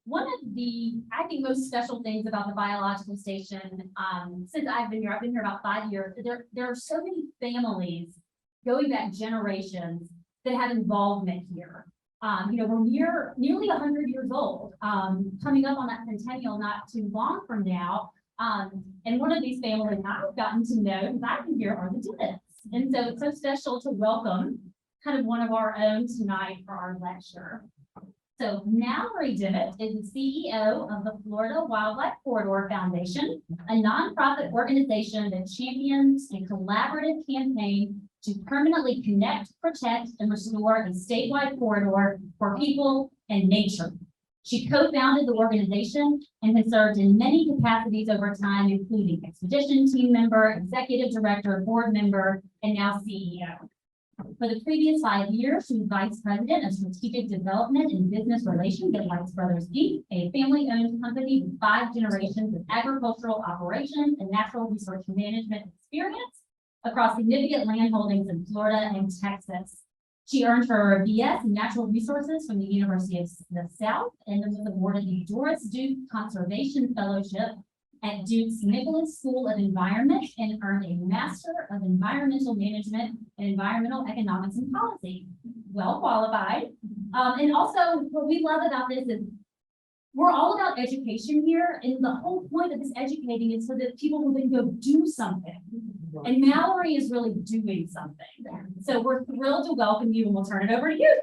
one of the, I think, most special things about the biological station, since I've been here about 5 years, there are so many families going back generations that have involvement here. We're nearly 100 years old, coming up on that centennial not too long from now. And one of these families I've gotten to know, because I've been here, are the Dimitts. And so it's so special to welcome kind of one of our own tonight for our lecture. So Mallory Dimmitt is the CEO of the Florida Wildlife Corridor Foundation, a nonprofit organization that champions a collaborative campaign to permanently connect, protect, and restore a statewide corridor for people and nature. She co-founded the organization and has served in many capacities over time, including expedition team member, executive director, board member, and now CEO. For the previous 5 years, she was vice president of strategic development and business relations at Lights Brothers Inc., a family-owned company with 5 generations of agricultural operations and natural resource management experience across significant land holdings in Florida and Texas. She earned her BS in natural resources from the University of the South and was awarded the Doris Duke Conservation Fellowship at Duke's Nicholas School of Environment and earned a Master of Environmental Management and Environmental Economics and Policy. Well qualified. And also, what we love about this is we're all about education here, and the whole point of this educating is so that people will then go do something. And Mallory is really doing something. So we're thrilled to welcome you, and we'll turn it over to you.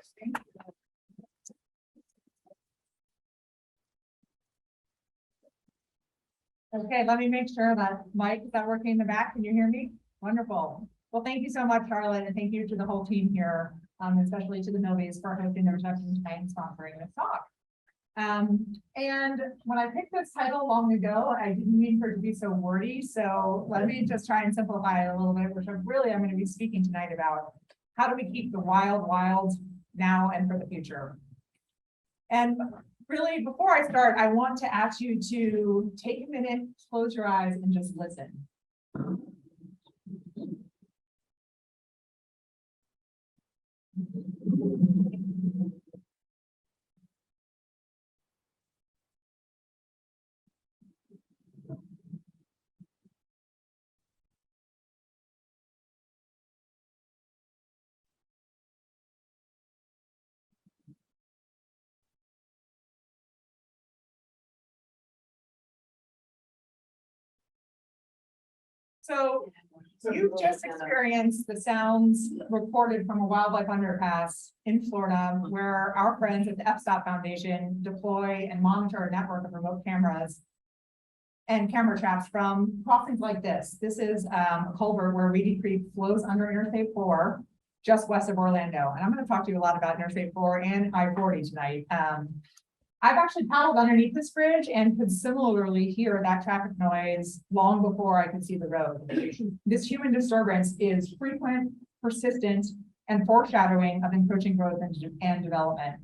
Okay, let me make sure that Mike, is that working in the back? Can you hear me? Wonderful. Well, thank you so much, Charlotte, and thank you to the whole team here, especially to the Novies for hosting the reception tonight and sponsoring this talk. And when I picked this title long ago, I didn't mean for it to be so wordy. So let me just try and simplify it a little bit, which I'm going to be speaking tonight about. How do we keep the wild now and for the future? And really, before I start, I want to ask you to take a minute, close your eyes, and just listen. So you've just experienced the sounds recorded from a wildlife underpass in Florida, where our friends at the FSTOP Foundation deploy and monitor a network of remote cameras and camera traps from crossings like this. This is a culvert where Reedy Creek flows under Interstate 4, just west of Orlando. And I'm going to talk to you a lot about Interstate 4 and I-40 tonight. I've actually paddled underneath this bridge and could similarly hear that traffic noise long before I could see the road. This human disturbance is frequent, persistent, and foreshadowing of encroaching growth and development.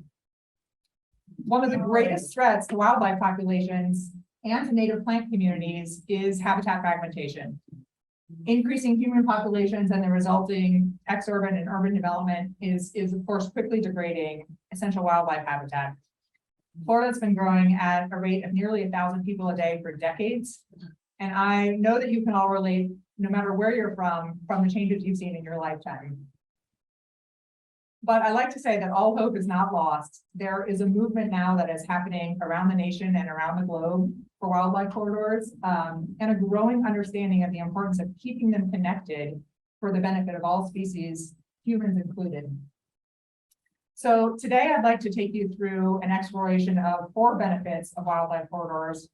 One of the greatest threats to wildlife populations and to native plant communities is habitat fragmentation. Increasing human populations and the resulting exurban and urban development is of course quickly degrading essential wildlife habitat. Florida's been growing at a rate of nearly 1,000 people a day for decades. And I know that you can all relate, no matter where you're from the changes you've seen in your lifetime. But I like to say that all hope is not lost. There is a movement now that is happening around the nation and around the globe for wildlife corridors, and a growing understanding of the importance of keeping them connected for the benefit of all species, humans included. So today I'd like to take you through an exploration of 4 benefits of wildlife corridors,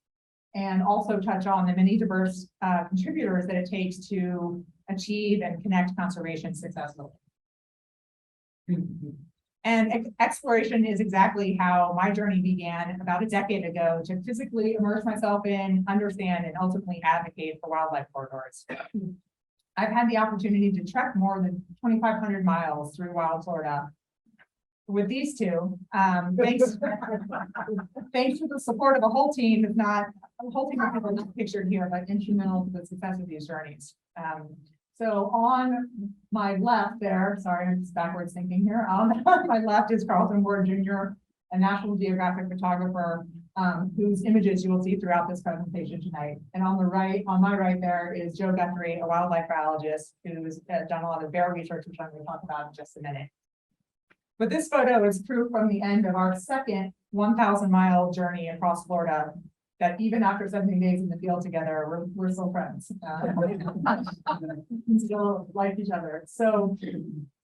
and also touch on the many diverse contributors that it takes to achieve and connect conservation successfully. And exploration is exactly how my journey began about a decade ago, to physically immerse myself in, understand, and ultimately advocate for wildlife corridors. I've had the opportunity to trek more than 2,500 miles through wild Florida with these two, thanks to the support of a whole team, if not a whole team of people not pictured here, but instrumental to the success of these journeys. So on my left there, sorry, I'm just backwards thinking here. On my left is Carlton Ward Jr., a National Geographic photographer whose images you will see throughout this presentation tonight. And on the right, on my right there is Joe Guthrie, a wildlife biologist who's done a lot of bear research, which I'm going to talk about in just a minute. But this photo is proof from the end of our second 1,000-mile journey across Florida that even after 70 days in the field together, we're still friends. We still like each other. So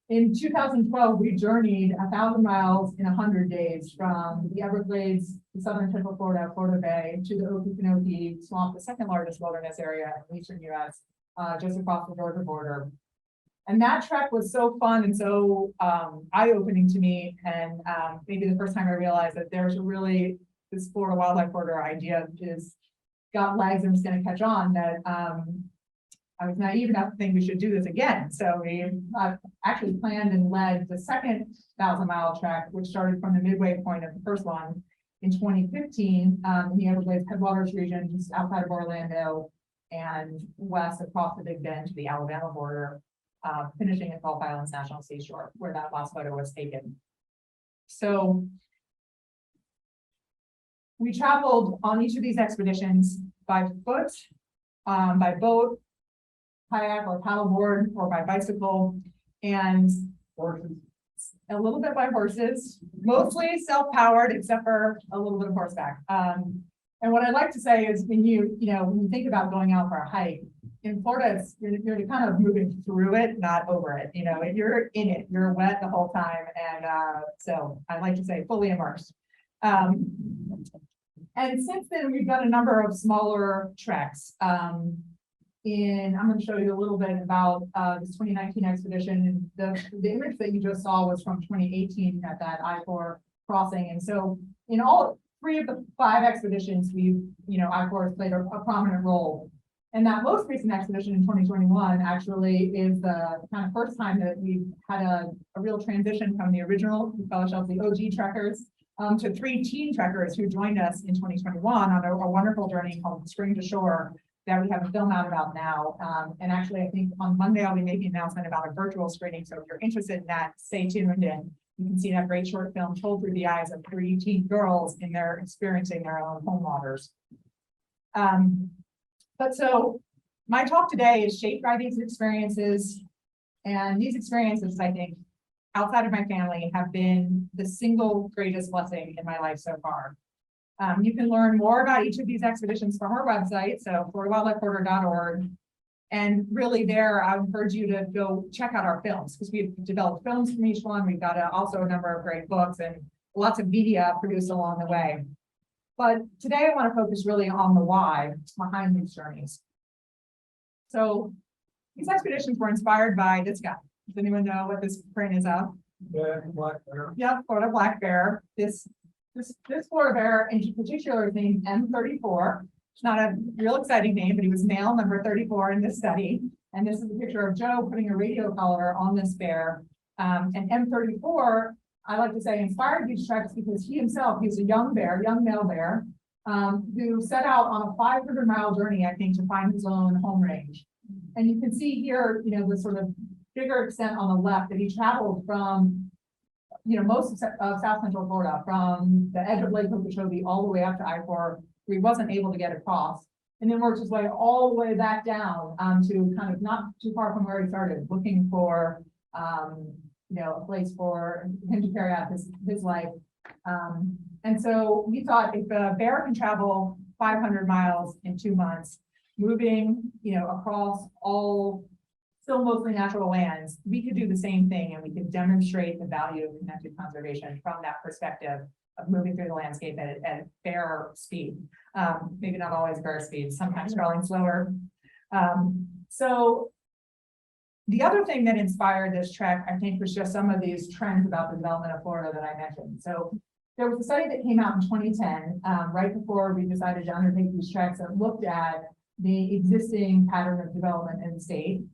in 2012, we journeyed 1,000 miles in 100 days from the Everglades, the southern tip of Florida, Florida Bay, to the Okefenokee Swamp, the second largest wilderness area in the eastern U.S., just across the Georgia border. And that trek was so fun and so eye-opening to me, and maybe the first time I realized that there's really this Florida wildlife corridor idea is got legs and it's going to catch on, that I was naive enough to think we should do this again. So we actually planned and led the second 1,000-mile trek, which started from the midway point of the first one in 2015 in the Everglades Headwaters region, just outside of Orlando and west across the Big Bend to the Alabama border, finishing at Gulf Islands National Seashore, where that last photo was taken. So we traveled on each of these expeditions by foot, by boat, kayak or paddleboard, or by bicycle, and horses. A little bit by horses, mostly self-powered, except for a little bit of horseback. And what I'd like to say is when you think about going out for a hike, in Florida, you're kind of moving through it, not over it. You're in it, you're wet the whole time. And so I like to say fully immersed. And since then, we've done a number of smaller treks. I'm going to show you a little bit about this 2019 expedition. The image that you just saw was from 2018 at that I-4 crossing. And so in all 3 of the 5 expeditions, I-4 has played a prominent role. And that most recent expedition in 2021 actually is the kind of first time that we've had a real transition from the original, we call ourselves the OG trekkers, to 3 teen trekkers who joined us in 2021 on a wonderful journey called Spring to Shore that we have a film out about now. And actually, I think on Monday, I'll be making an announcement about a virtual screening. So if you're interested in that, stay tuned in. You can see that great short film told through the eyes of 3 teen girls in their experiencing their own home waters. But so my talk today is shaped by these experiences. And these experiences, I think, outside of my family, have been the single greatest blessing in my life so far. You can learn more about each of these expeditions from our website, so floridawildlifecorridor.org. And really there, I encourage you to go check out our films, because we've developed films from each one. We've got also a number of great books and lots of media produced along the way. But today I want to focus really on the why behind these journeys. So these expeditions were inspired by this guy. Does anyone know what this print is of? Yeah, black bear. Yep, Florida black bear. This Florida bear in particular is named M34. It's not a real exciting name, but he was male number 34 in this study. And this is a picture of Joe putting a radio collar on this bear. And M34, I like to say, inspired these treks because he himself, he's a young male bear, who set out on a 500-mile journey, I think, to find his own home range. And you can see here, the sort of bigger extent on the left that he traveled from, most of South Central Florida, from the edge of Lake Okeechobee all the way up to I-4, where he wasn't able to get across, and then worked his way all the way back down to kind of not too far from where he started, looking for, a place for him to carry out his life. And so we thought if a bear can travel 500 miles in 2 months, moving, across all still mostly natural lands, we could do the same thing, and we could demonstrate the value of connected conservation from that perspective of moving through the landscape at bear speed. Maybe not always bear speed, sometimes crawling slower. So the other thing that inspired this trek, I think, was just some of these trends about the development of Florida that I mentioned. So there was a study that came out in 2010, right before we decided to undertake these treks, that looked at the existing pattern of development in the state,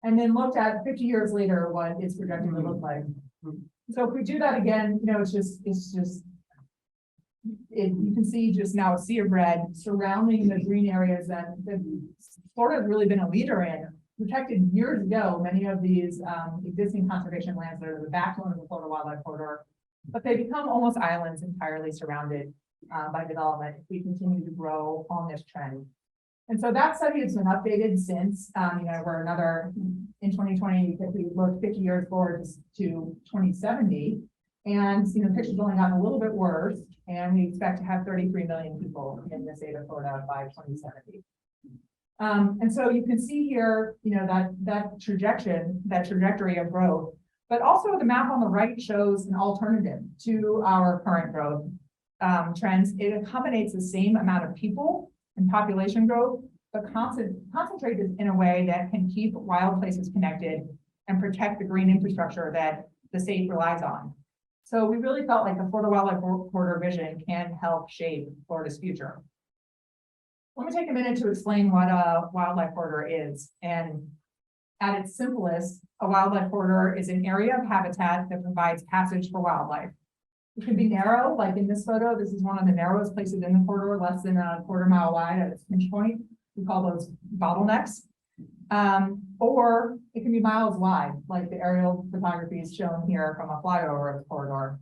and then looked at 50 years later what it's projected to look like. So if we do that again, you can see just now a sea of red surrounding the green areas that Florida has really been a leader in, protected years ago many of these existing conservation lands that are the backbone of the Florida Wildlife Corridor, but they become almost islands entirely surrounded. by development if we continue to grow on this trend. And so that study has been updated since, we're in 2020, if we look 50 years forward to 2070. And, pictures only gotten a little bit worse, and we expect to have 33 million people in the state of Florida by 2070. And so you can see here, that trajectory of growth, but also the map on the right shows an alternative to our current growth trends. It accommodates the same amount of people and population growth, but concentrated in a way that can keep wild places connected and protect the green infrastructure that the state relies on. So we really felt like the Florida Wildlife Corridor vision can help shape Florida's future. Let me take a minute to explain what a wildlife corridor is. And at its simplest, a wildlife corridor is an area of habitat that provides passage for wildlife. It can be narrow, like in this photo. This is one of the narrowest places in the corridor, less than a quarter-mile wide at its pinch point. We call those bottlenecks. Or it can be miles wide, like the aerial photography is shown here from a flyover of the corridor.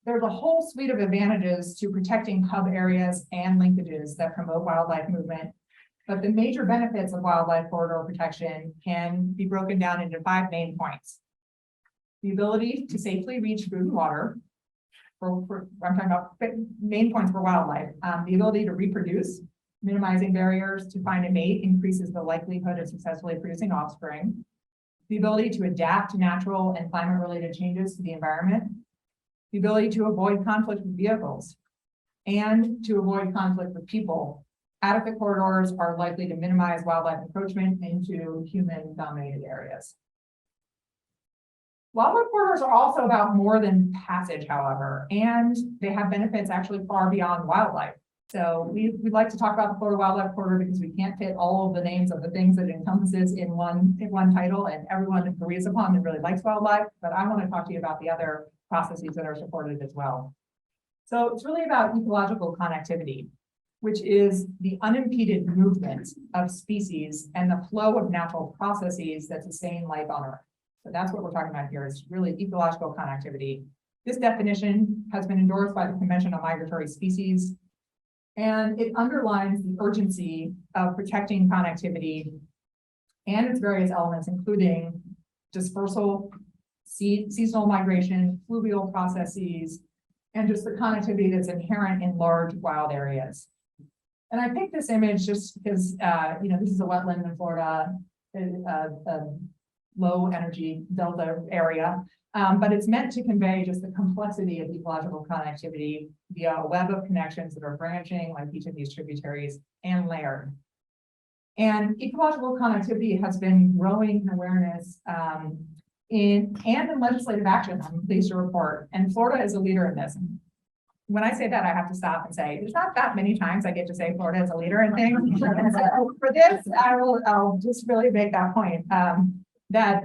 There's a whole suite of advantages to protecting hub areas and linkages that promote wildlife movement. But the major benefits of wildlife corridor protection can be broken down into 5 main points. The ability to safely reach food and water. I'm talking about main points for wildlife. The ability to reproduce, minimizing barriers to find a mate increases the likelihood of successfully producing offspring. The ability to adapt to natural and climate-related changes to the environment. The ability to avoid conflict with vehicles and to avoid conflict with people. Adequate corridors are likely to minimize wildlife encroachment into human-dominated areas. Wildlife corridors are also about more than passage, however, and they have benefits actually far beyond wildlife. So we'd like to talk about the Florida Wildlife Corridor because we can't fit all of the names of the things that it encompasses in one title, and everyone agrees upon and really likes wildlife, but I want to talk to you about the other processes that are supported as well. So it's really about ecological connectivity, which is the unimpeded movement of species and the flow of natural processes that sustain life on Earth. So that's what we're talking about here, is really ecological connectivity. This definition has been endorsed by the Convention on Migratory Species, and it underlines the urgency of protecting connectivity and its various elements, including dispersal, seasonal migration, fluvial processes, and just the connectivity that's inherent in large wild areas. And I picked this image just because, this is a wetland in Florida, a low energy delta area, but it's meant to convey just the complexity of ecological connectivity via a web of connections that are branching like each of these tributaries and layered. And ecological connectivity has been growing in awareness in legislative action, I'm pleased to report. And Florida is a leader in this. When I say that, I have to stop and say, there's not that many times I get to say Florida is a leader in things. So for this, I'll just really make that point, that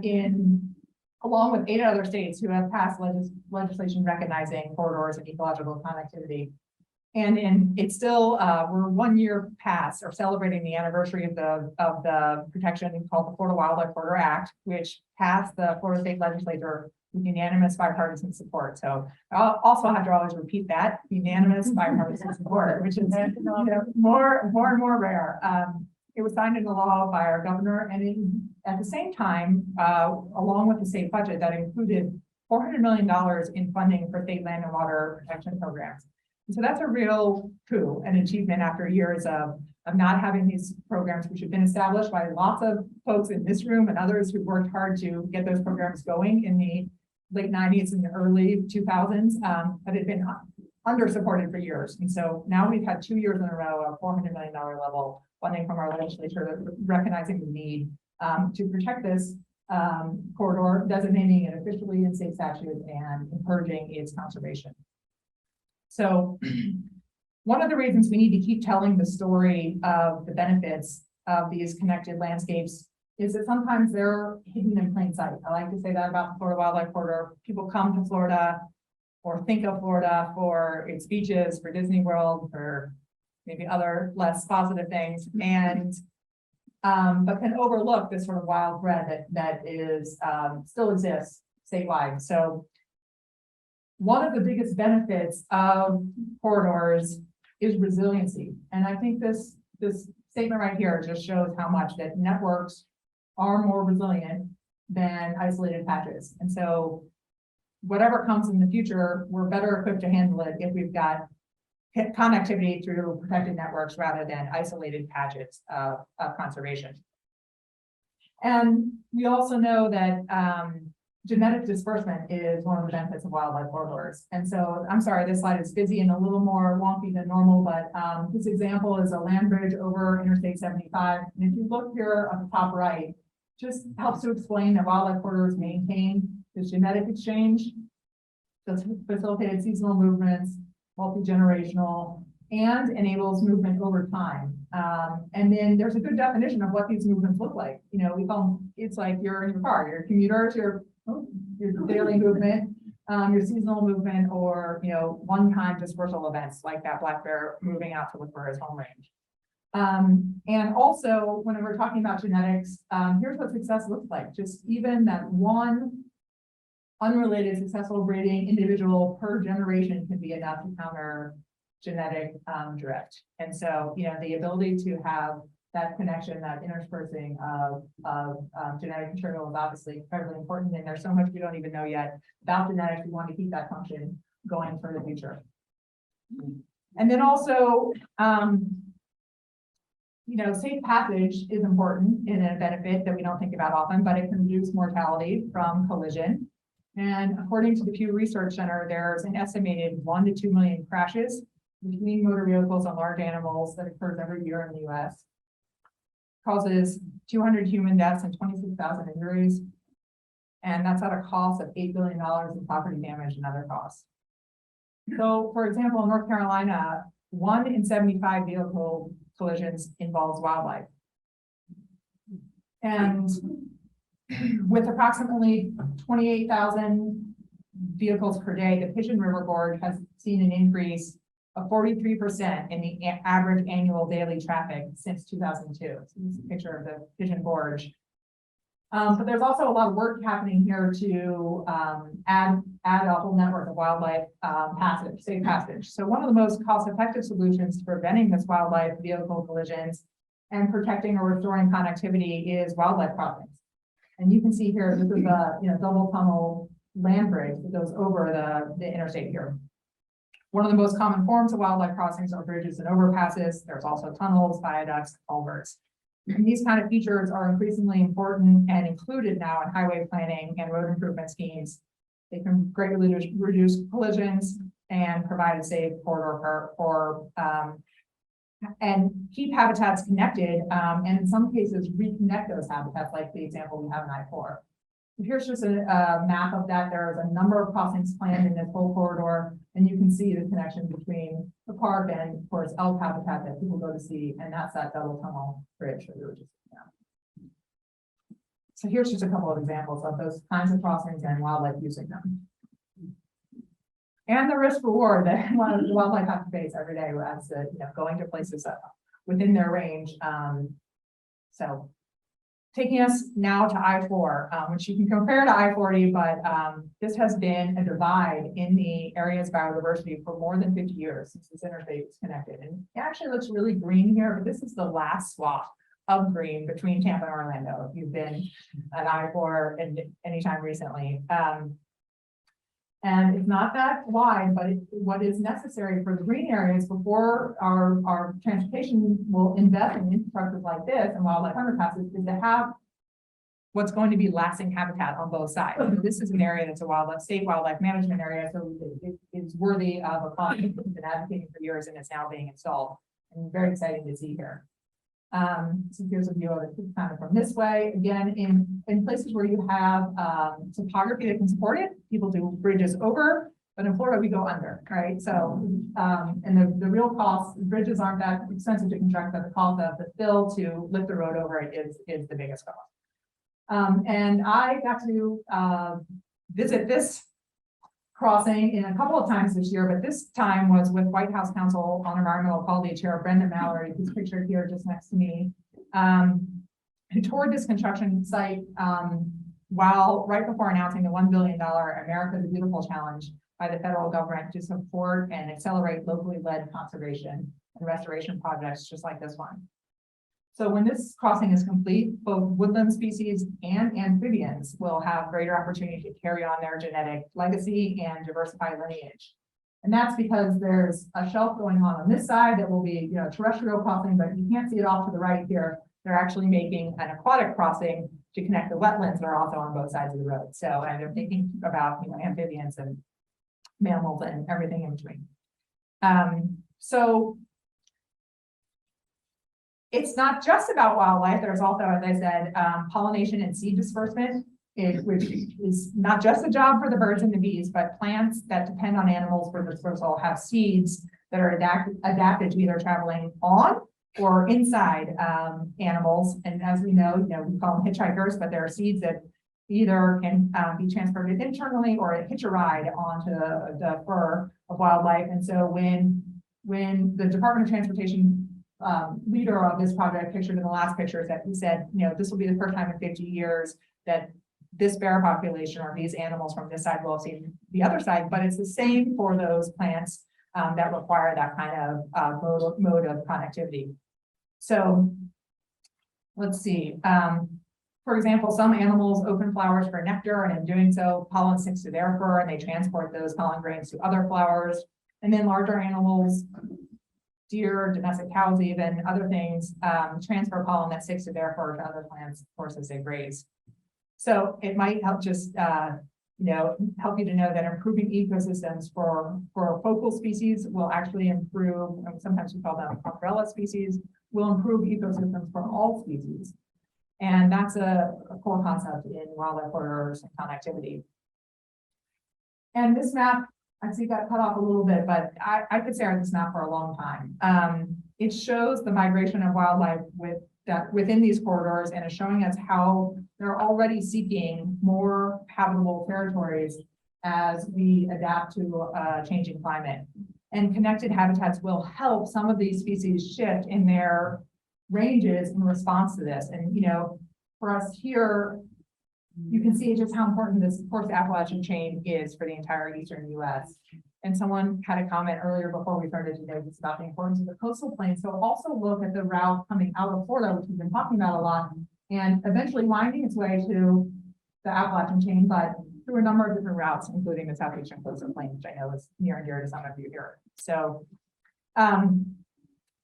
along with 8 other states who have passed legislation recognizing corridors and ecological connectivity. And it's still, we're 1 year past or celebrating the anniversary of the protection called the Florida Wildlife Corridor Act, which passed the Florida State Legislature with unanimous bipartisan support. So I'll also have to always repeat that, unanimous bipartisan support, which is more and more rare. It was signed into law by our governor, and at the same time, along with the state budget, that included $400 million in funding for state land and water protection programs. And so that's a real coup, an achievement after years of not having these programs, which have been established by lots of folks in this room and others who worked hard to get those programs going in the late 90s and the early 2000s, but had been under-supported for years. And so now we've had 2 years in a row of $400 million level funding from our legislature, recognizing the need to protect this corridor, designating it officially in state statute and encouraging its conservation. So one of the reasons we need to keep telling the story of the benefits of these connected landscapes is that sometimes they're hidden in plain sight. I like to say that about the Florida Wildlife Corridor. People come to Florida or think of Florida for its beaches, for Disney World, for maybe other less positive things, and but can overlook this sort of wild thread that is still exists statewide. So one of the biggest benefits of corridors is resiliency. And I think this statement right here just shows how much that networks are more resilient than isolated patches. And so whatever comes in the future, we're better equipped to handle it if we've got connectivity through protected networks rather than isolated patches of conservation. And we also know that genetic disbursement is one of the benefits of wildlife corridors. And so, I'm sorry, this slide is busy and a little more wonky than normal, but this example is a land bridge over Interstate 75. And if you look here on the top right, just helps to explain that wildlife corridors maintain this genetic exchange, facilitated seasonal movements, multi-generational, and enables movement over time. And then there's a good definition of what these movements look like. You know, we call them, it's like you're in your car, your commuters, your daily movement, your seasonal movement, or, you know, one-time dispersal events like that black bear moving out to look for his home range. And also, when we're talking about genetics, here's what success looks like. Just even that one unrelated successful breeding individual per generation can be enough to counter genetic drift. And so, you know, the ability to have that connection, that interspersing of genetic material is obviously incredibly important. And there's so much we don't even know yet about genetics. We want to keep that function going for the future. And then also, you know, safe passage is important in a benefit that we don't think about often, but it can reduce mortality from collision. And according to the Pew Research Center, there's an estimated 1 to 2 million crashes between motor vehicles and large animals that occurs every year in the U.S. Causes 200 human deaths and 26,000 injuries. And that's at a cost of $8 billion in property damage and other costs. So, for example, in North Carolina, 1 in 75 vehicle collisions involves wildlife. And with approximately 28,000 vehicles per day, the Pigeon River Gorge has seen an increase of 43% in the average annual daily traffic since 2002. So this is a picture of the Pigeon Gorge. But there's also a lot of work happening here to add a whole network of wildlife safe passage. So one of the most cost-effective solutions to preventing this wildlife vehicle collisions and protecting or restoring connectivity is wildlife crossings. And you can see here, this is a double tunnel land bridge that goes over the interstate here. One of the most common forms of wildlife crossings are bridges and overpasses. There's also tunnels, viaducts, culverts. And these kind of features are increasingly important and included now in highway planning and road improvement schemes. They can greatly reduce collisions and provide a safe corridor and keep habitats connected, and in some cases reconnect those habitats, like the example we have in I-4. Here's just a map of that. There's a number of crossings planned in this whole corridor, and you can see the connection between the park and, of course, elk habitat that people go to see, and that's that double tunnel bridge that we were just looking at. So here's just a couple of examples of those kinds of crossings and wildlife using them. And the risk reward that wildlife have to face every day as going to places within their range. So taking us now to I-4, which you can compare to I-40, but this has been a divide in the area's biodiversity for more than 50 years since this interstate was connected. And it actually looks really green here, but this is the last swath of green between Tampa and Orlando, if you've been at I-4 anytime recently. And it's not that wide, but what is necessary for the green areas before our transportation will invest in infrastructures like this and wildlife underpasses is to have what's going to be lasting habitat on both sides. This is an area that's a state wildlife management area, so it is worthy of a project we've been advocating for years, and it's now being installed. And very exciting to see here. So here's a view of it kind of from this way. Again, in places where you have topography that can support it, people do bridges over, but in Florida we go under, right? So, and the real cost, bridges aren't that expensive to construct, but the cost of the fill to lift the road over it is the biggest cost. And I got to visit this crossing in a couple of times this year, but this time was with White House Council on Environmental Quality Chair Brenda Mallory, who's pictured here just next to me, who toured this construction site right before announcing the $1 billion America the Beautiful Challenge by the federal government to support and accelerate locally led conservation and restoration projects just like this one. So when this crossing is complete, both woodland species and amphibians will have greater opportunity to carry on their genetic legacy and diversify lineage. And that's because there's a shelf going on this side that will be, terrestrial crossing, but you can't see it off to the right here. They're actually making an aquatic crossing to connect the wetlands that are also on both sides of the road. So, and they're thinking about, amphibians and mammals and everything in between. So it's not just about wildlife. There's also, as I said, pollination and seed disbursement, which is not just a job for the birds and the bees, but plants that depend on animals for dispersal have seeds that are adapted to either traveling on or inside animals. And as we know, we call them hitchhikers, but there are seeds that either can be transported internally or hitch a ride onto the fur of wildlife. And so when the Department of Transportation leader of this project pictured in the last picture that he said, this will be the first time in 50 years that this bear population or these animals from this side will have seen the other side, but it's the same for those plants that require that kind of mode of connectivity. So let's see. For example, some animals open flowers for nectar, and in doing so, pollen sticks to their fur, and they transport those pollen grains to other flowers. And then larger animals, deer, domestic cows, even other things, transfer pollen that sticks to their fur to other plants, of course, as they graze. So it might help just, help you to know that improving ecosystems for focal species will actually improve, and sometimes we call them umbrella species, will improve ecosystems for all species. And that's a core concept in wildlife corridors and connectivity. And this map, I see got cut off a little bit, but I could stare at this map for a long time. It shows the migration of wildlife within these corridors, and is showing us how they're already seeking more habitable territories as we adapt to a changing climate. And connected habitats will help some of these species shift in their ranges in response to this. And for us here, you can see just how important this, of course, the Appalachian chain is for the entire eastern US. And someone had a comment earlier before we started today just about the importance of the coastal plain. So also look at the route coming out of Florida, which we've been talking about a lot, and eventually winding its way to the Appalachian chain, but through a number of different routes, including the southeastern coastal plain, which I know is near and dear to some of you here. So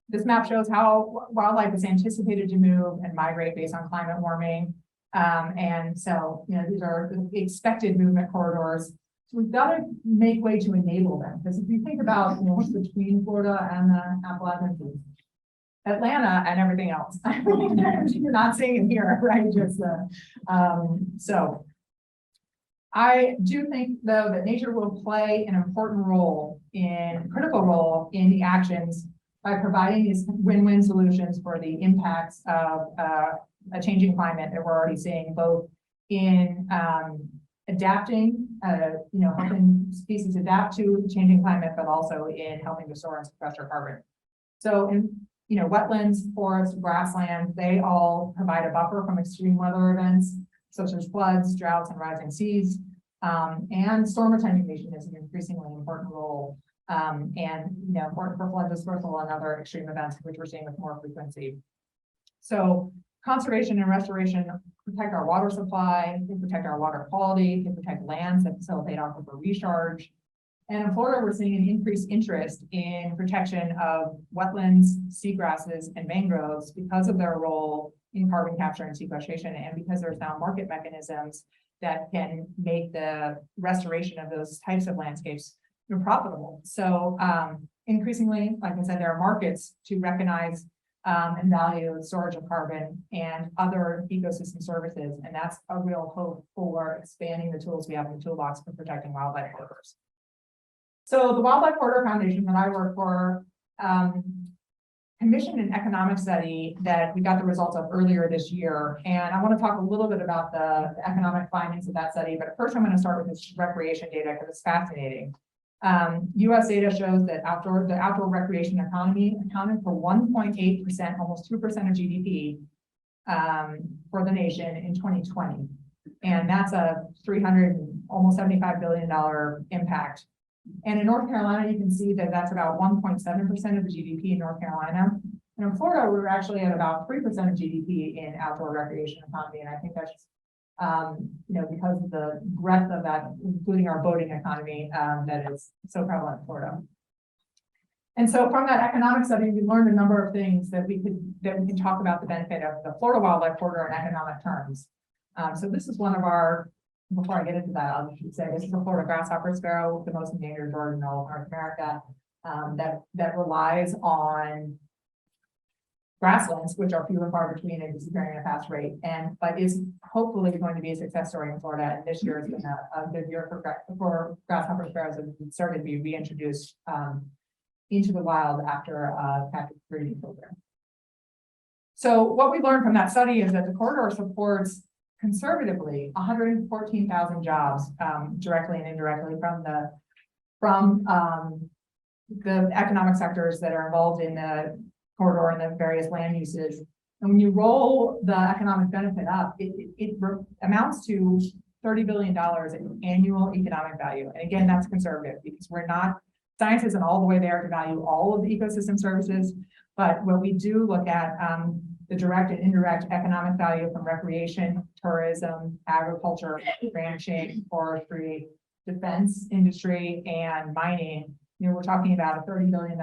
this map shows how wildlife is anticipated to move and migrate based on climate warming. And so, these are the expected movement corridors. So we've got to make way to enable them. Because if you think about, what's between Florida and the Appalachian, Atlanta and everything else, you're not seeing it here, right? Just so I do think, though, that nature will play an important role critical role in the actions by providing these win-win solutions for the impacts of a changing climate that we're already seeing, both in adapting, helping species adapt to changing climate, but also in helping to store and sequester carbon. So in wetlands, forests, grasslands, they all provide a buffer from extreme weather events such as floods, droughts, and rising seas. And storm attenuation is an increasingly important role. And important for flood dispersal and other extreme events, which we're seeing with more frequency. So conservation and restoration protect our water supply, they protect our water quality, they protect lands that facilitate aquifer recharge. And in Florida, we're seeing an increased interest in protection of wetlands, seagrasses, and mangroves because of their role in carbon capture and sequestration, and because there's now market mechanisms that can make the restoration of those types of landscapes profitable. So increasingly, like I said, there are markets to recognize and value the storage of carbon and other ecosystem services. And that's a real hope for expanding the tools we have in the toolbox for protecting wildlife corridors. So the Wildlife Corridor Foundation that I work for commissioned an economic study that we got the results of earlier this year. And I want to talk a little bit about the economic findings of that study. But first, I'm going to start with this recreation data because it's fascinating. US data shows that the outdoor recreation economy accounted for 1.8%, almost 2% of GDP for the nation in 2020. And that's a $300, almost $75 billion impact And in North Carolina, you can see that that's about 1.7% of the GDP in North Carolina. And in Florida, we're actually at about 3% of GDP in outdoor recreation economy. And I think that's just, because of the breadth of that, including our boating economy, that is so prevalent in Florida. And so from that economic study, we learned a number of things that we can talk about the benefit of the Florida wildlife corridor in economic terms. So this is one of our, before I get into that, I'll just say this is a Florida grasshopper sparrow, the most endangered bird in all of North America, that relies on grasslands, which are few and far between and disappearing at a fast rate, but is hopefully going to be a success story in Florida. And this year has been a good year for grasshopper sparrows, and started to be reintroduced into the wild after a captive breeding program. So what we learned from that study is that the corridor supports conservatively 114,000 jobs, directly and indirectly from the economic sectors that are involved in the corridor and the various land uses. And when you roll the economic benefit up, it amounts to $30 billion in annual economic value. And again, that's conservative because science isn't all the way there to value all of the ecosystem services, but when we do look at the direct and indirect economic value from recreation, tourism, agriculture, ranching, forestry, defense industry, and mining, we're talking about a $30 billion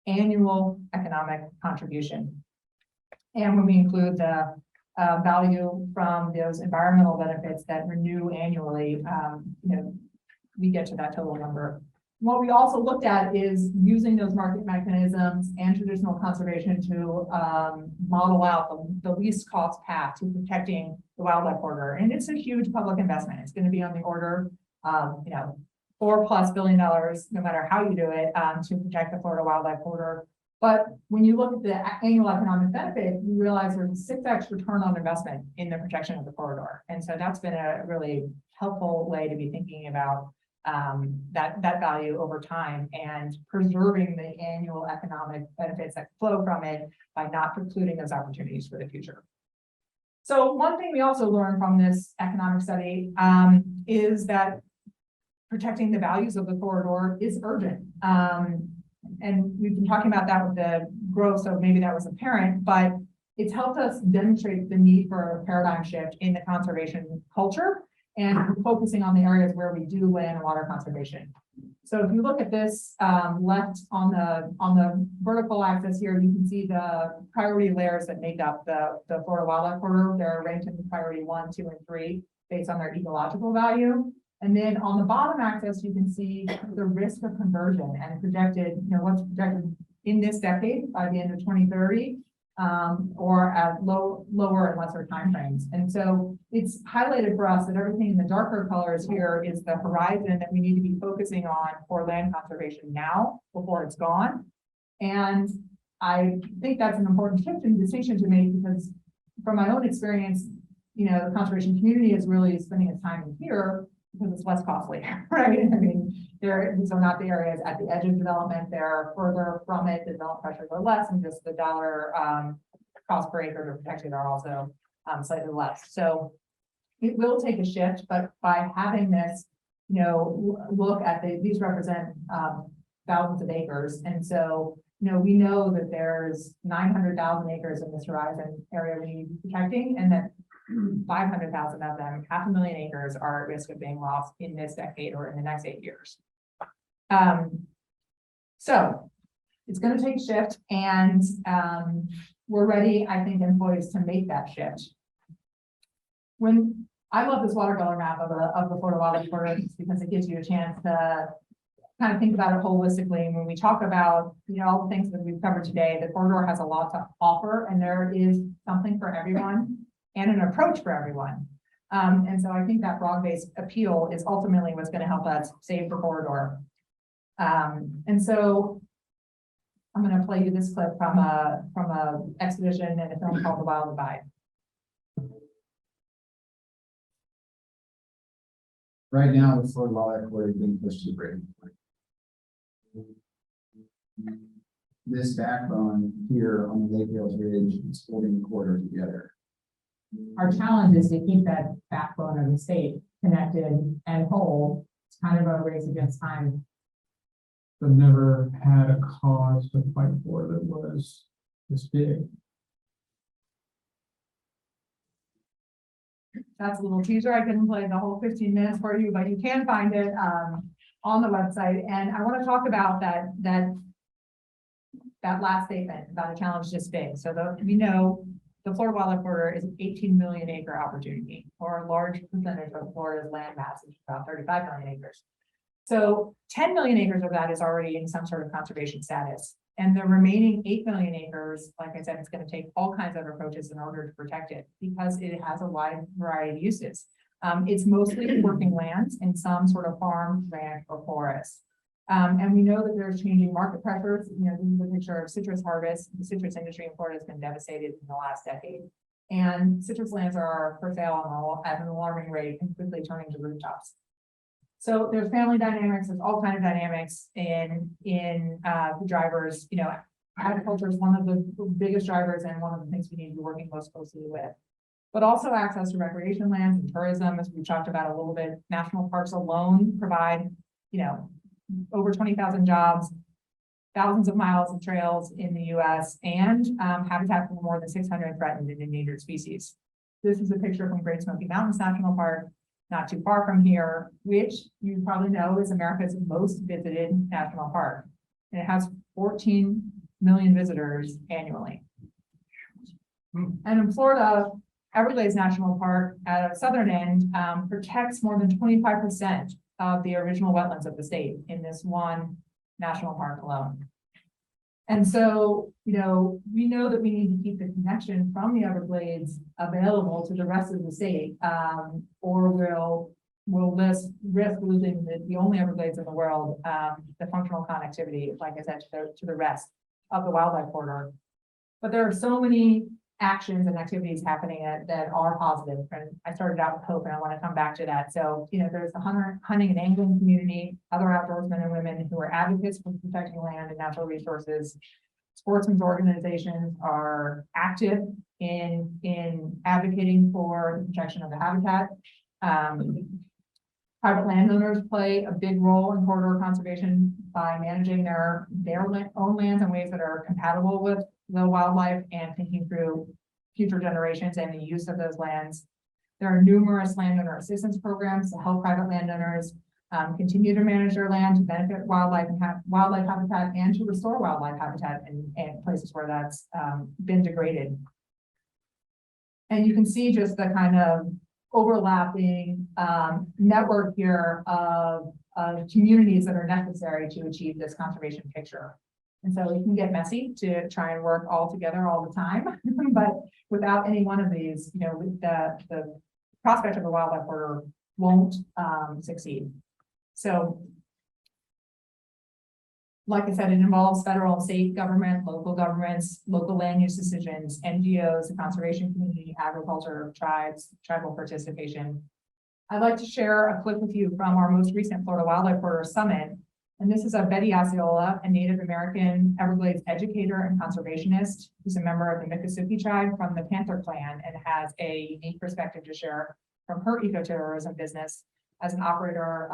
annual economic contribution. And when we include the value from those environmental benefits that renew annually, we get to that total number. What we also looked at is using those market mechanisms and traditional conservation to model out the least cost path to protecting the wildlife corridor. And it's a huge public investment. It's going to be on the order of, $4+ billion, no matter how you do it, to protect the Florida wildlife corridor. But when you look at the annual economic benefit, you realize there's a 6x return on investment in the protection of the corridor. And so that's been a really helpful way to be thinking about that value over time and preserving the annual economic benefits that flow from it by not precluding those opportunities for the future. So one thing we also learned from this economic study is that protecting the values of the corridor is urgent. And we've been talking about that with the growth, so maybe that was apparent, but it's helped us demonstrate the need for a paradigm shift in the conservation culture and focusing on the areas where we do land and water conservation. So if you look at this left on the vertical axis here, you can see the priority layers that make up the Florida wildlife corridor. They're ranked in priority 1, 2, and 3 based on their ecological value. And then on the bottom axis, you can see the risk of conversion and projected, what's projected in this decade by the end of 2030, or at lower and lesser timeframes. And so it's highlighted for us that everything in the darker colors here is the horizon that we need to be focusing on for land conservation now before it's gone. And I think that's an important shift and distinction to make because from my own experience, the conservation community is really spending its time in here because it's less costly, right? I mean, these are not the areas at the edge of development. They're further from it. The development pressures are less, and just the dollar cost per acre to protect it are also slightly less. So it will take a shift, but by having this, look at these represent thousands of acres, and so we know that there's 900,000 acres in this horizon area we need to be protecting, and that 500,000 of them, 500,000 acres, are at risk of being lost in this decade or in the next 8 years. So it's going to take a shift, and we're ready, I think, employees to make that shift. When I love this watercolor map of the Florida wildlife corridor because it gives you a chance to kind of think about it holistically. And when we talk about all the things that we've covered today, the corridor has a lot to offer, and there is something for everyone and an approach for everyone. And so I think that broad-based appeal is ultimately what's going to help us save the corridor. And so I'm going to play you this clip from a expedition and a film called The Wild Divide. Right now, the Florida wildlife corridor is being pushed to the breaking point. This backbone here on the Lake Hills Ridge is holding the corridor together. Our challenge is to keep that backbone of the state connected and whole It's kind of a race against time. I've never had a cause to fight for that was this big. That's a little teaser. I couldn't play the whole 15 minutes for you, but you can find it on the website. And I want to talk about that last statement about a challenge this big. So we know the Florida wildlife corridor is an 18 million acre opportunity, or a large percentage of Florida's land mass, which is about 35 million acres. So 10 million acres of that is already in some sort of conservation status. And the remaining 8 million acres, like I said, it's going to take all kinds of approaches in order to protect it because it has a wide variety of uses. It's mostly working lands in some sort of farm, ranch, or forest. And we know that there's changing market pressures. You know, this is a picture of citrus harvest. The citrus industry in Florida has been devastated in the last decade. And citrus lands are for sale at an alarming rate and quickly turning to rooftops. So there's family dynamics, there's all kinds of dynamics in the drivers. You know, agriculture is one of the biggest drivers and one of the things we need to be working most closely with. But also access to recreation lands and tourism, as we talked about a little bit. National parks alone provide, you know, over 20,000 jobs, thousands of miles of trails in the US, and habitat for more than 600 threatened and endangered species. This is a picture from Great Smoky Mountains National Park, not too far from here, which you probably know is America's most visited national park. And it has 14 million visitors annually. And in Florida, Everglades National Park at a southern end protects more than 25% of the original wetlands of the state in this one national park alone. And so, you know, we know that we need to keep the connection from the Everglades available to the rest of the state, or we'll risk losing the only Everglades in the world, the functional connectivity, like I said, to the rest of the wildlife corridor. But there are so many actions and activities happening that are positive. And I started out with hope, and I want to come back to that. So, you know, there's the hunting and angling community, other outdoorsmen and women who are advocates for protecting land and natural resources. Sportsmen's organizations are active in advocating for the protection of the habitat. Private landowners play a big role in corridor conservation by managing their own lands in ways that are compatible with the wildlife and thinking through future generations and the use of those lands. There are numerous landowner assistance programs to help private landowners continue to manage their land to benefit wildlife habitat and to restore wildlife habitat in places where that's been degraded. And you can see just the kind of overlapping network here of communities that are necessary to achieve this conservation picture. And so it can get messy to try and work all together all the time, but without any one of these, you know, the prospect of the wildlife corridor won't succeed. So, like I said, it involves federal and state government, local governments, local land use decisions, NGOs, the conservation community, agriculture, tribes, tribal participation. I'd like to share a clip with you from our most recent Florida Wildlife Corridor Summit. And this is of Betty Osceola, a Native American Everglades educator and conservationist, who's a member of the Miccosukee tribe from the Panther Clan and has a unique perspective to share from her ecotourism business as an operator,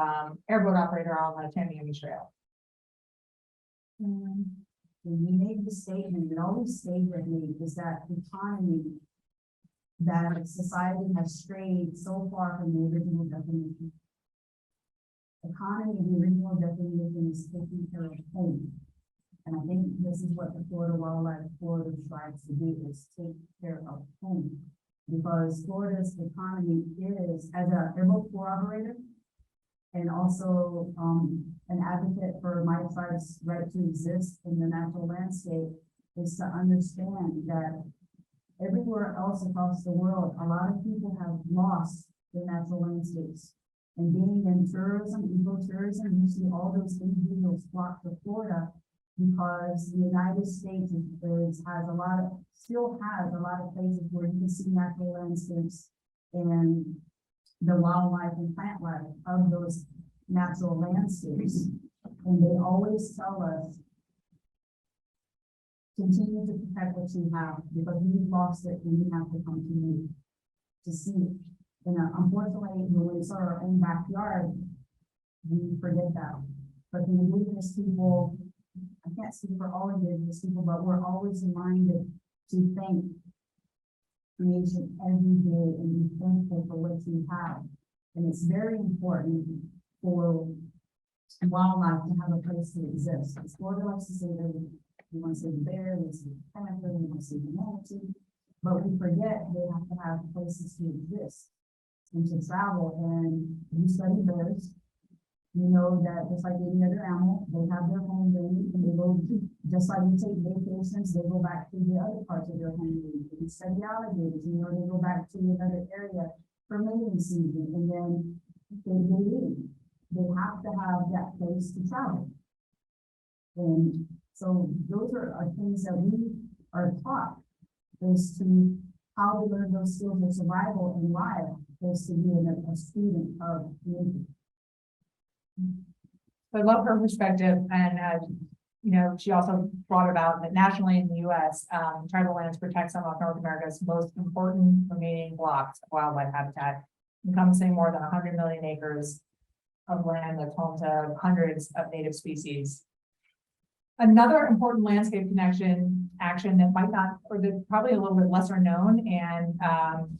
airboat operator on the Tamiami Trail. When you made the statement, it always stayed with me, is that economy that society has strayed so far from the original definition. Economy, the original definition is taking care of home. And I think this is what the Florida Wildlife Corridor tries to do, is take care of home. Because Florida's economy is, as an airboat tour operator, and also an advocate for my tribe's right to exist in the natural landscape, is to understand that everywhere else across the world, a lot of people have lost their natural landscapes. And being in tourism, ecotourism, you see all those individuals flock to Florida because the United States still has a lot of places where you can see natural landscapes and the wildlife and plant life of those natural landscapes. And they always tell us, continue to protect what you have, because you've lost it and you have to come to me to see it. And unfortunately, when we saw our own backyard, We forget that. But the indigenous people, I can't speak for all indigenous people, but we're always reminded to thank creation every day and be thankful for what you have. And it's very important for wildlife to have a place to exist. As Florida likes to say that we want to see the bear, we want to see the panther, we want to see the manatee, but we forget they have to have places to exist and to travel. And you study bears, you know that just like any other animal, they have their home range and they go, just like we take vacations, they go back to the other parts of their home range. We study alligators, you know, they go back to another area for mating season, and then they leave. They have to have that place to travel. And so those are things that we are taught, is to how to learn those skills of survival and life, is to be a student of nature. I love her perspective, and, you know, she also brought about that nationally in the U.S., tribal lands protect some of North America's most important remaining blocks of wildlife habitat, encompassing more than 100 million acres of land that's home to hundreds of native species. Another important landscape connection action that might not, or that probably a little bit lesser known, and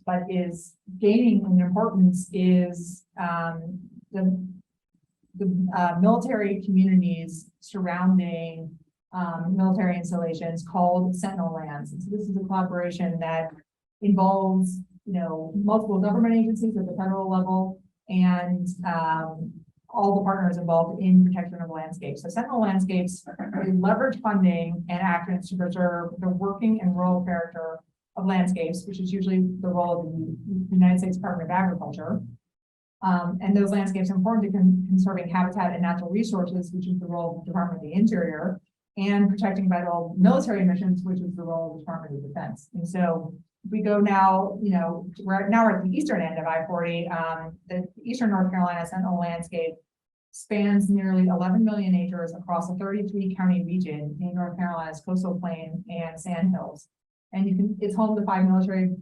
but is gaining in importance, is the military communities surrounding military installations called Sentinel lands. And so this is a collaboration that involves, you know, multiple government agencies at the federal level and all the partners involved in protection of landscapes. So Sentinel landscapes, they leverage funding and actions to preserve the working and rural character of landscapes, which is usually the role of the United States Department of Agriculture. And those landscapes are important to conserving habitat and natural resources, which is the role of the Department of the Interior, and protecting vital military missions, which is the role of the Department of Defense. And so if we go now, you know, we're at the eastern end of I-40. The eastern North Carolina Sentinel landscape spans nearly 11 million acres across a 33 county region in North Carolina's coastal plain and sandhills. And it's home to 5 military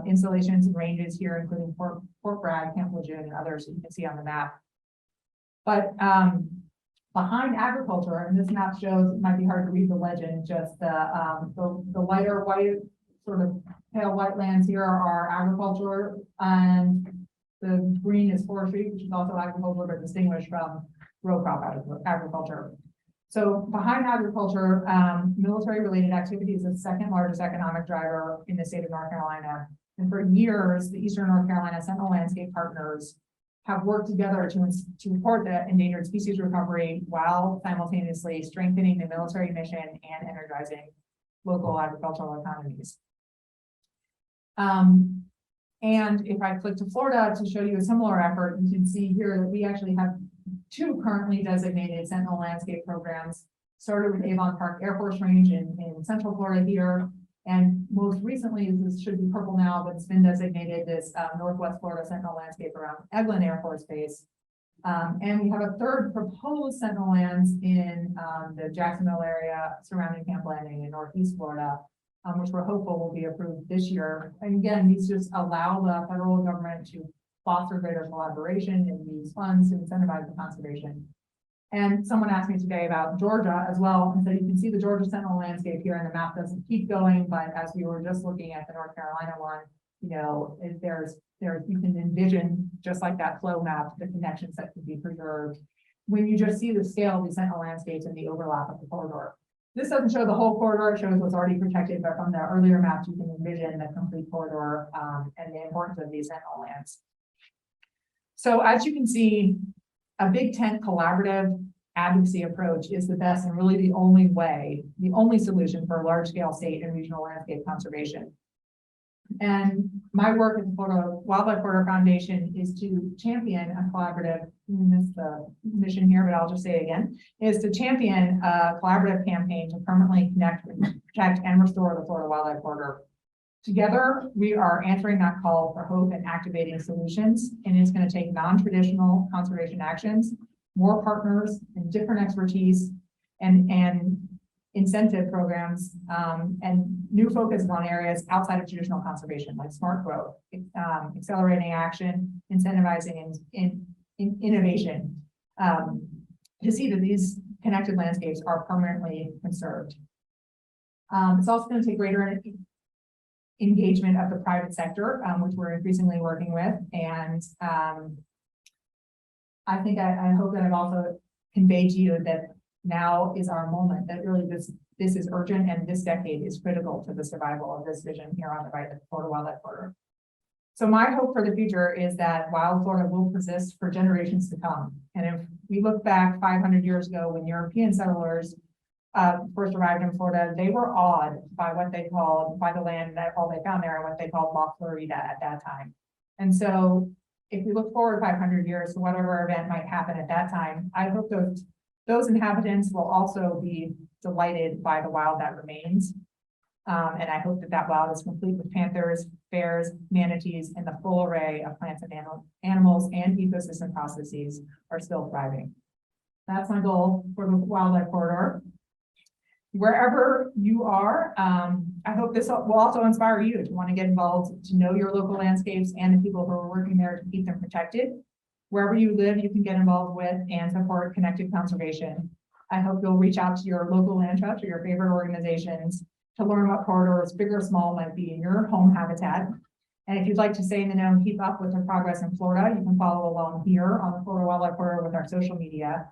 installations and ranges here, including Fort Bragg, Camp Lejeune, and others that you can see on the map. But behind agriculture, and this map shows, it might be hard to read the legend, just the lighter white, sort of pale white lands here are agriculture, and the green is forestry, which is also agriculture, but distinguished from row crop agriculture. So behind agriculture, military-related activity is the second largest economic driver in the state of North Carolina. And for years, the Eastern North Carolina Sentinel Landscape Partners have worked together to support the endangered species recovery while simultaneously strengthening the military mission and energizing local agricultural economies. And if I click to Florida to show you a similar effort, you can see here that we actually have 2 currently designated Sentinel landscape programs, started with Avon Park Air Force Range in Central Florida here. And most recently, this should be purple now, but it's been designated this Northwest Florida Sentinel landscape around Eglin Air Force Base. And we have a 3rd proposed Sentinel lands in the Jacksonville area surrounding Camp Landing in Northeast Florida, which we're hopeful will be approved this year. And again, these just allow the federal government to foster greater collaboration and use funds to incentivize the conservation. And someone asked me today about Georgia as well. And so you can see the Georgia Sentinel landscape here, and the map doesn't keep going, but as we were just looking at the North Carolina one, you know, you can envision, just like that flow map, the connections that could be preserved when you just see the scale of the Sentinel landscapes and the overlap of the corridor. This doesn't show the whole corridor, it shows what's already protected, but from the earlier maps, you can envision the complete corridor and the importance of these Sentinel lands. So as you can see, a big tent collaborative advocacy approach is the best and really the only way, the only solution for large scale state and regional landscape conservation. And my work at the Florida Wildlife Corridor Foundation is to champion a collaborative, missed the mission here, but I'll just say it again, is to champion a collaborative campaign to permanently connect, protect, and restore the Florida Wildlife Corridor. Together, we are answering that call for hope and activating solutions, and it's going to take non-traditional conservation actions, more partners and different expertise, and incentive programs, and new focus on areas outside of traditional conservation, like smart growth, accelerating action, incentivizing innovation. to see that these connected landscapes are permanently conserved. It's also going to take greater engagement of the private sector, which we're increasingly working with. And I think I hope that I've also conveyed to you that now is our moment, that really this is urgent, and this decade is critical to the survival of this vision here on the right of the Florida Wildlife Corridor. So my hope for the future is that wild Florida will persist for generations to come. And if we look back 500 years ago, when European settlers first arrived in Florida, they were awed by what they called, by the land that all they found there, and what they called La Florida at that time. And so if we look forward 500 years to whatever event might happen at that time, I hope those inhabitants will also be delighted by the wild that remains. And I hope that that wild is complete with panthers, bears, manatees, and the full array of plants and animals and ecosystem processes are still thriving. That's my goal for the wildlife corridor. Wherever you are, I hope this will also inspire you to want to get involved, to know your local landscapes and the people who are working there to keep them protected. Wherever you live, you can get involved with and support connected conservation. I hope you'll reach out to your local land trust or your favorite organizations to learn what corridors, big or small, might be in your home habitat. And if you'd like to stay in the know and keep up with the progress in Florida, you can follow along here on the Florida Wildlife Corridor with our social media.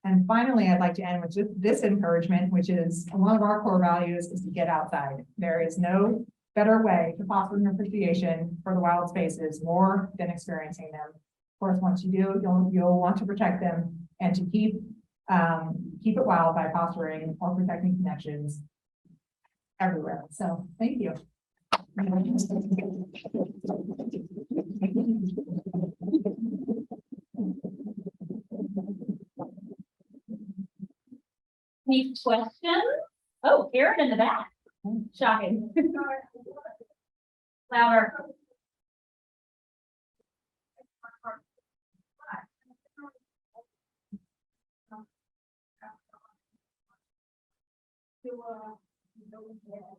And finally, I'd like to end with just this encouragement, which is one of our core values is to get outside. There is no better way to foster an appreciation for the wild spaces more than experiencing them. Of course, once you do, you'll want to protect them and to keep it wild by fostering or protecting connections everywhere. So thank you. Any questions? Oh, Aaron in the back. Shocking. Louder.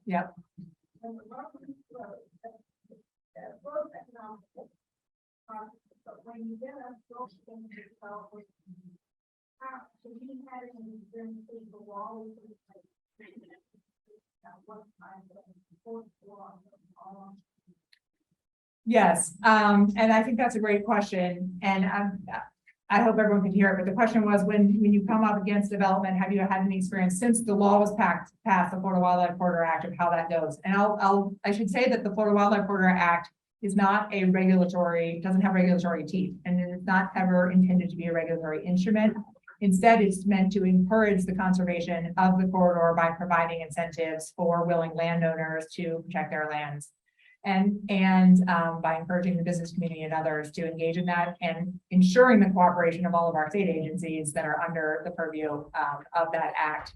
Yep. Yes, and I think that's a great question, and I hope everyone can hear it, but the question was, when you come up against development, have you had any experience since the law was passed, the Florida Wildlife Corridor Act, of how that goes? And I should say that the Florida Wildlife Corridor Act is not a regulatory, doesn't have regulatory teeth, and it's not ever intended to be a regulatory instrument. Instead, it's meant to encourage the conservation of the corridor by providing incentives for willing landowners to protect their lands. And by encouraging the business community and others to engage in that and ensuring the cooperation of all of our state agencies that are under the purview of that act.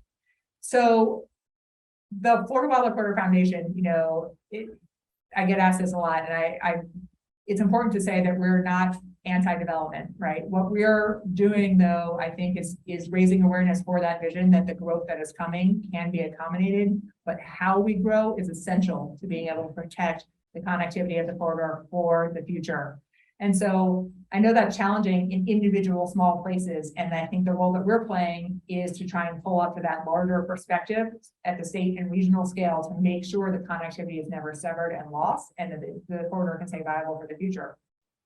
So the Florida Wildlife Corridor Foundation, you know, I get asked this a lot, and it's important to say that we're not anti-development, right? What we're doing, though, I think is raising awareness for that vision that the growth that is coming can be accommodated, but how we grow is essential to being able to protect the connectivity of the corridor for the future. And so I know that's challenging in individual small places, and I think the role that we're playing is to try and pull up to that larger perspective at the state and regional scale to make sure that connectivity is never severed and lost, and that the corridor can stay viable for the future.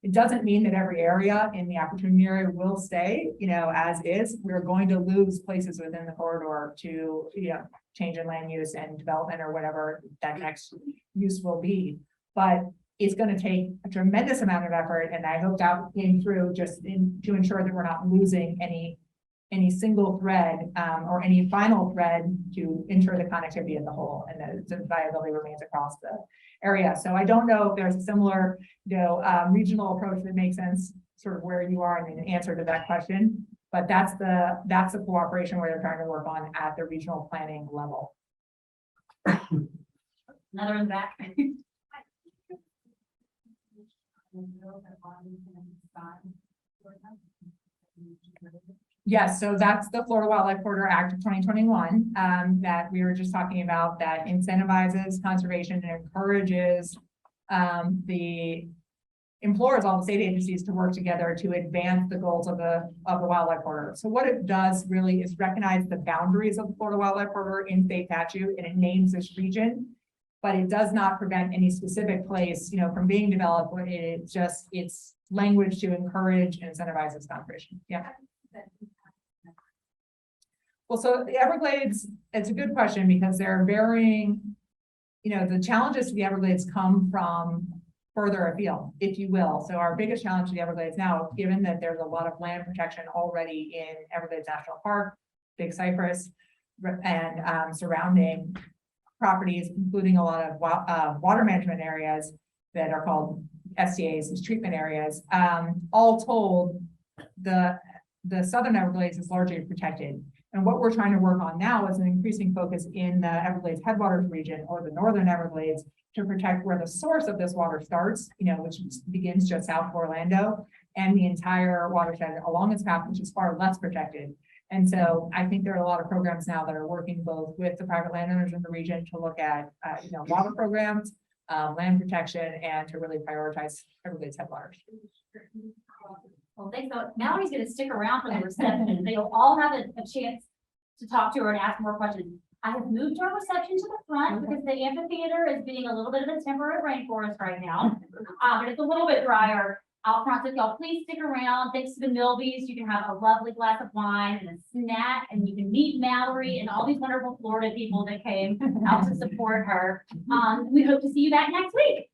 It doesn't mean that every area in the opportunity area will stay, you know, as is. We're going to lose places within the corridor to, you know, change in land use and development or whatever that next use will be. But it's going to take a tremendous amount of effort, and I hope that came through just to ensure that we're not losing any single thread or any final thread to ensure the connectivity of the whole and that the viability remains across the area. So I don't know if there's a similar, you know, regional approach that makes sense sort of where you are in the answer to that question, but that's the cooperation where they're trying to work on at the regional planning level. Another in the back. Yes, so that's the Florida Wildlife Corridor Act of 2021 that we were just talking about, that incentivizes conservation and encourages the implores all the state agencies to work together to advance the goals of the wildlife corridor. So what it does really is recognize the boundaries of the Florida wildlife corridor in state statute, and it names this region. But it does not prevent any specific place, from being developed. It's language to encourage and incentivize its conservation. Yeah. Well, so the Everglades, it's a good question because they're varying, the challenges to the Everglades come from further afield, if you will. So our biggest challenge to the Everglades now, given that there's a lot of land protection already in Everglades National Park, Big Cypress, and surrounding properties, including a lot of water management areas that are called STAs, these treatment areas. All told, the Southern Everglades is largely protected. And what we're trying to work on now is an increasing focus in the Everglades headwaters region or the Northern Everglades to protect where the source of this water starts, which begins just south of Orlando, and the entire watershed along its path, which is far less protected. And so I think there are a lot of programs now that are working both with the private landowners in the region to look at, water programs, land protection, and to really prioritize Everglades headwaters. Well, thanks. So Mallory's gonna stick around for the reception. They'll all have a chance to talk to her and ask more questions. I have moved our reception to the front because the amphitheater is being a little bit of a temporary rainforest right now. But it's a little bit drier out front. So y'all please stick around. Thanks to the Milbys, you can have a lovely glass of wine and a snack, and you can meet Mallory and all these wonderful Florida people that came out to support her. We hope to see you back next week.